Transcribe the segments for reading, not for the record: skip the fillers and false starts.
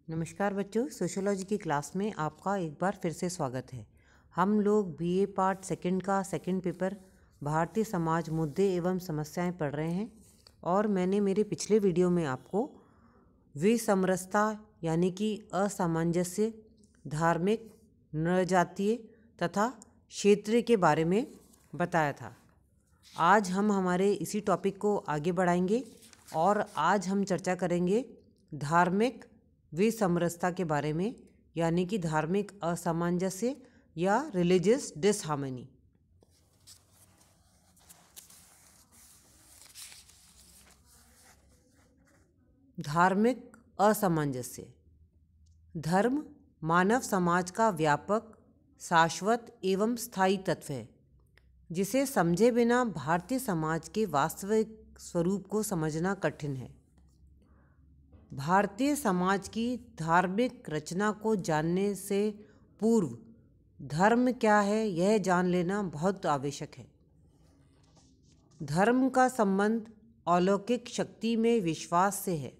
नमस्कार बच्चों, सोशियोलॉजी की क्लास में आपका एक बार फिर से स्वागत है। हम लोग बीए पार्ट सेकंड का सेकंड पेपर भारतीय समाज मुद्दे एवं समस्याएं पढ़ रहे हैं और मैंने मेरे पिछले वीडियो में आपको विसमरसता यानी कि असामंजस्य, धार्मिक, नृजातीय तथा क्षेत्रीय के बारे में बताया था। आज हम हमारे इसी टॉपिक को आगे बढ़ाएंगे और आज हम चर्चा करेंगे धार्मिक विसमरसता के बारे में, यानी कि धार्मिक असामंजस्य या रिलीजियस डिसहार्मनी। धार्मिक असामंजस्य। धर्म मानव समाज का व्यापक, शाश्वत एवं स्थायी तत्व है, जिसे समझे बिना भारतीय समाज के वास्तविक स्वरूप को समझना कठिन है। भारतीय समाज की धार्मिक रचना को जानने से पूर्व धर्म क्या है यह जान लेना बहुत आवश्यक है। धर्म का संबंध अलौकिक शक्ति में विश्वास से है।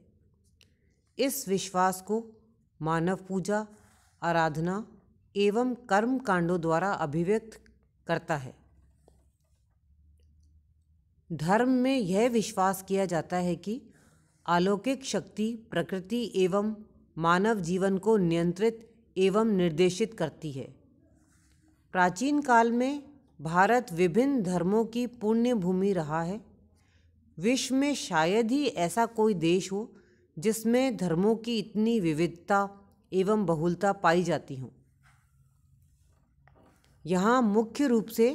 इस विश्वास को मानव पूजा, आराधना एवं कर्म कांडों द्वारा अभिव्यक्त करता है। धर्म में यह विश्वास किया जाता है कि अलौकिक शक्ति प्रकृति एवं मानव जीवन को नियंत्रित एवं निर्देशित करती है। प्राचीन काल में भारत विभिन्न धर्मों की पुण्य भूमि रहा है। विश्व में शायद ही ऐसा कोई देश हो जिसमें धर्मों की इतनी विविधता एवं बहुलता पाई जाती हो। यहाँ मुख्य रूप से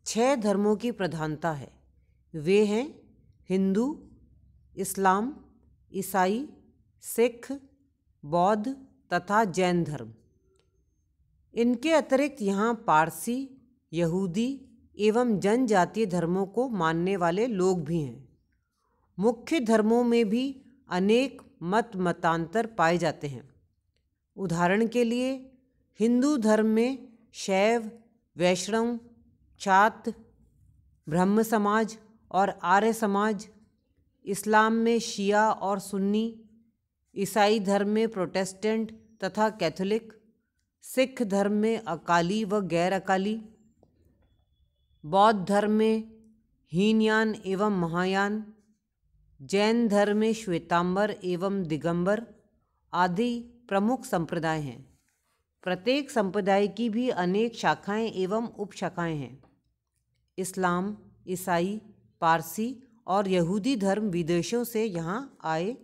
6 धर्मों की प्रधानता है। वे हैं हिंदू, इस्लाम, ईसाई, सिख, बौद्ध तथा जैन धर्म। इनके अतिरिक्त यहाँ पारसी, यहूदी एवं जनजातीय धर्मों को मानने वाले लोग भी हैं। मुख्य धर्मों में भी अनेक मतांतर पाए जाते हैं। उदाहरण के लिए हिंदू धर्म में शैव, वैष्णव, शाक्त, ब्रह्म समाज और आर्य समाज, इस्लाम में शिया और सुन्नी, ईसाई धर्म में प्रोटेस्टेंट तथा कैथोलिक, सिख धर्म में अकाली व गैर अकाली, बौद्ध धर्म में हीनयान एवं महायान, जैन धर्म में श्वेतांबर एवं दिगंबर आदि प्रमुख संप्रदाय हैं। प्रत्येक संप्रदाय की भी अनेक शाखाएं एवं उपशाखाएं हैं। इस्लाम, ईसाई, पारसी और यहूदी धर्म विदेशों से यहाँ आए,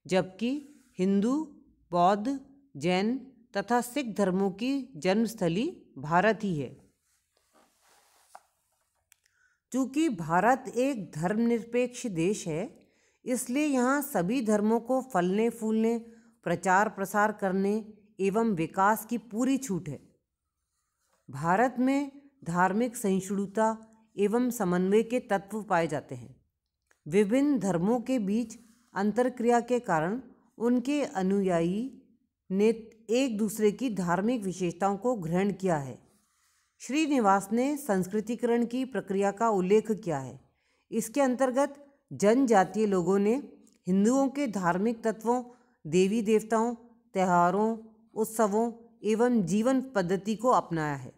जबकि हिंदू, बौद्ध, जैन तथा सिख धर्मों की जन्मस्थली भारत ही है। चूँकि भारत एक धर्मनिरपेक्ष देश है, इसलिए यहाँ सभी धर्मों को फलने फूलने, प्रचार प्रसार करने एवं विकास की पूरी छूट है। भारत में धार्मिक सहिष्णुता एवं समन्वय के तत्व पाए जाते हैं। विभिन्न धर्मों के बीच अंतरक्रिया के कारण उनके अनुयायी ने एक दूसरे की धार्मिक विशेषताओं को ग्रहण किया है। श्रीनिवास ने संस्कृतिकरण की प्रक्रिया का उल्लेख किया है। इसके अंतर्गत जनजातीय लोगों ने हिंदुओं के धार्मिक तत्वों, देवी देवताओं, त्योहारों, उत्सवों एवं जीवन पद्धति को अपनाया है।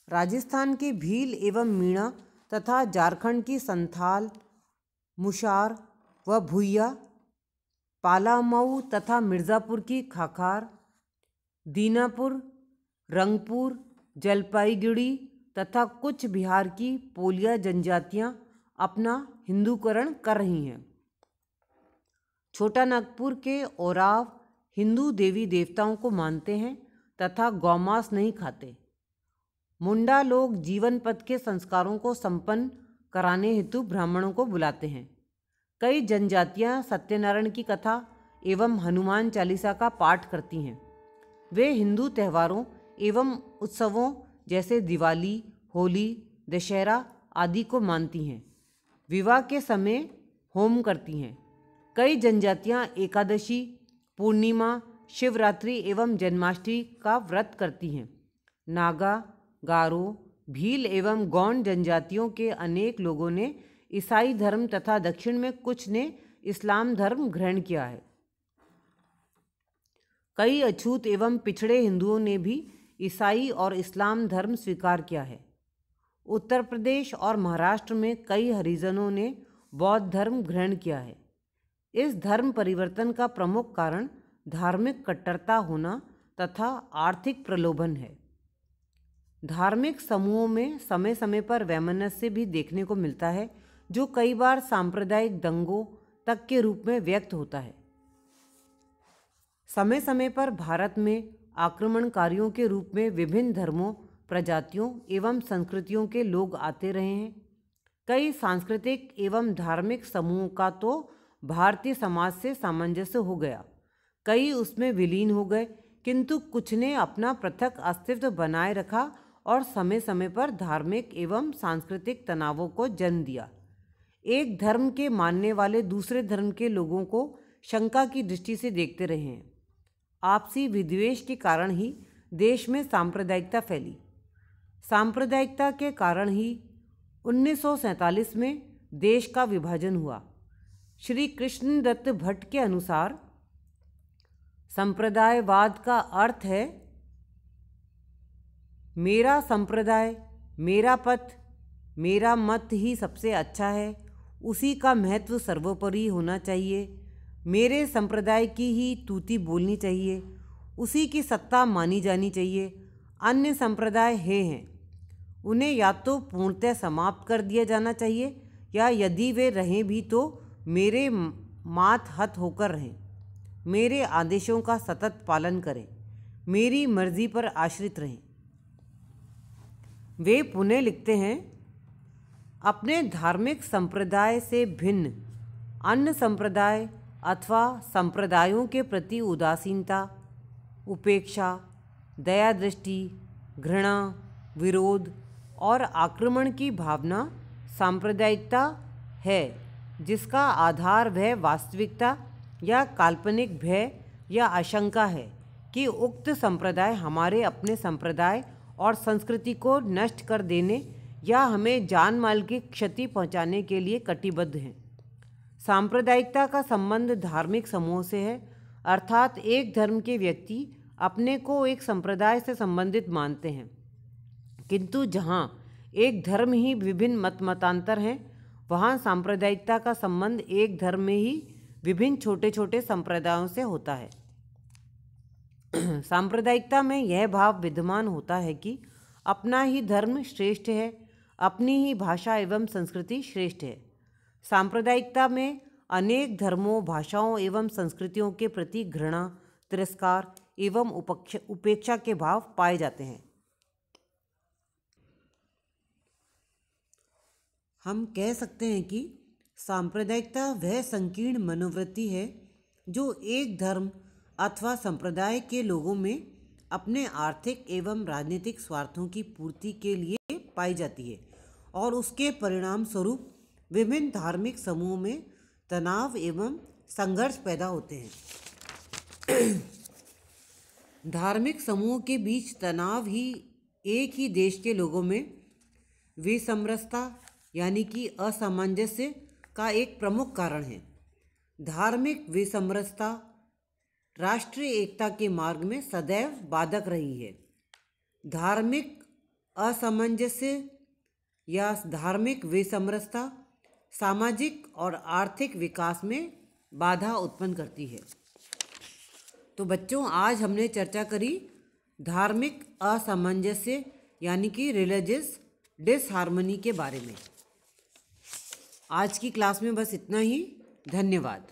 राजस्थान के भील एवं मीणा तथा झारखंड की संथाल, मुशार व भुइया, पालामऊ तथा मिर्ज़ापुर की खाखार, दीनापुर, रंगपुर, जलपाईगुड़ी तथा कुछ बिहार की पोलिया जनजातियां अपना हिंदूकरण कर रही हैं। छोटा नागपुर के ओराव हिंदू देवी देवताओं को मानते हैं तथा गौमांस नहीं खाते। मुंडा लोग जीवन पथ के संस्कारों को संपन्न कराने हेतु ब्राह्मणों को बुलाते हैं। कई जनजातियां सत्यनारायण की कथा एवं हनुमान चालीसा का पाठ करती हैं। वे हिंदू त्योहारों एवं उत्सवों जैसे दिवाली, होली, दशहरा आदि को मानती हैं। विवाह के समय होम करती हैं। कई जनजातियां एकादशी, पूर्णिमा, शिवरात्रि एवं जन्माष्टमी का व्रत करती हैं। नागा, गारो, भील एवं गौंड जनजातियों के अनेक लोगों ने ईसाई धर्म तथा दक्षिण में कुछ ने इस्लाम धर्म ग्रहण किया है। कई अछूत एवं पिछड़े हिंदुओं ने भी ईसाई और इस्लाम धर्म स्वीकार किया है। उत्तर प्रदेश और महाराष्ट्र में कई हरिजनों ने बौद्ध धर्म ग्रहण किया है। इस धर्म परिवर्तन का प्रमुख कारण धार्मिक कट्टरता होना तथा आर्थिक प्रलोभन है। धार्मिक समूहों में समय समय पर वैमनस्य भी देखने को मिलता है, जो कई बार सांप्रदायिक दंगों तक के रूप में व्यक्त होता है। समय समय पर भारत में आक्रमणकारियों के रूप में विभिन्न धर्मों, प्रजातियों एवं संस्कृतियों के लोग आते रहे हैं। कई सांस्कृतिक एवं धार्मिक समूहों का तो भारतीय समाज से सामंजस्य हो गया, कई उसमें विलीन हो गए, किंतु कुछ ने अपना पृथक अस्तित्व बनाए रखा और समय समय पर धार्मिक एवं सांस्कृतिक तनावों को जन्म दिया। एक धर्म के मानने वाले दूसरे धर्म के लोगों को शंका की दृष्टि से देखते रहे हैं। आपसी विद्वेष के कारण ही देश में सांप्रदायिकता फैली। सांप्रदायिकता के कारण ही 1947 में देश का विभाजन हुआ। श्री कृष्णदत्त भट्ट के अनुसार संप्रदायवाद का अर्थ है मेरा संप्रदाय, मेरा पथ, मेरा मत ही सबसे अच्छा है, उसी का महत्व सर्वोपरि होना चाहिए, मेरे संप्रदाय की ही तूती बोलनी चाहिए, उसी की सत्ता मानी जानी चाहिए। अन्य संप्रदाय हैं, उन्हें या तो पूर्णतः समाप्त कर दिया जाना चाहिए या यदि वे रहें भी तो मेरे मातहत होकर रहें, मेरे आदेशों का सतत पालन करें, मेरी मर्जी पर आश्रित रहें। वे पुनः लिखते हैं, अपने धार्मिक संप्रदाय से भिन्न अन्य संप्रदाय अथवा संप्रदायों के प्रति उदासीनता, उपेक्षा, दया दृष्टि, घृणा, विरोध और आक्रमण की भावना सांप्रदायिकता है, जिसका आधार वह वास्तविकता या काल्पनिक भय या आशंका है कि उक्त संप्रदाय हमारे अपने संप्रदाय और संस्कृति को नष्ट कर देने या हमें जान माल की क्षति पहुंचाने के लिए कटिबद्ध हैं। सांप्रदायिकता का संबंध धार्मिक समूहों से है, अर्थात एक धर्म के व्यक्ति अपने को एक संप्रदाय से संबंधित मानते हैं, किंतु जहाँ एक धर्म ही विभिन्न मतांतर हैं, वहाँ सांप्रदायिकता का संबंध एक धर्म में ही विभिन्न छोटे छोटे संप्रदायों से होता है। सांप्रदायिकता में यह भाव विद्यमान होता है कि अपना ही धर्म श्रेष्ठ है, अपनी ही भाषा एवं संस्कृति श्रेष्ठ है। सांप्रदायिकता में अनेक धर्मों, भाषाओं एवं संस्कृतियों के प्रति घृणा, तिरस्कार एवं उपेक्षा के भाव पाए जाते हैं। हम कह सकते हैं कि सांप्रदायिकता वह संकीर्ण मनोवृत्ति है जो एक धर्म अथवा संप्रदाय के लोगों में अपने आर्थिक एवं राजनीतिक स्वार्थों की पूर्ति के लिए पाई जाती है और उसके परिणाम स्वरूप विभिन्न धार्मिक समूहों में तनाव एवं संघर्ष पैदा होते हैं। धार्मिक समूहों के बीच तनाव ही एक ही देश के लोगों में विसमरसता यानी कि असामंजस्य का एक प्रमुख कारण है। धार्मिक विसमरसता राष्ट्रीय एकता के मार्ग में सदैव बाधक रही है। धार्मिक असमंजस्य या धार्मिक विसमरसता सामाजिक और आर्थिक विकास में बाधा उत्पन्न करती है। तो बच्चों, आज हमने चर्चा करी धार्मिक असामंजस्य यानी कि रिलीजियस डिसहार्मनी के बारे में। आज की क्लास में बस इतना ही। धन्यवाद।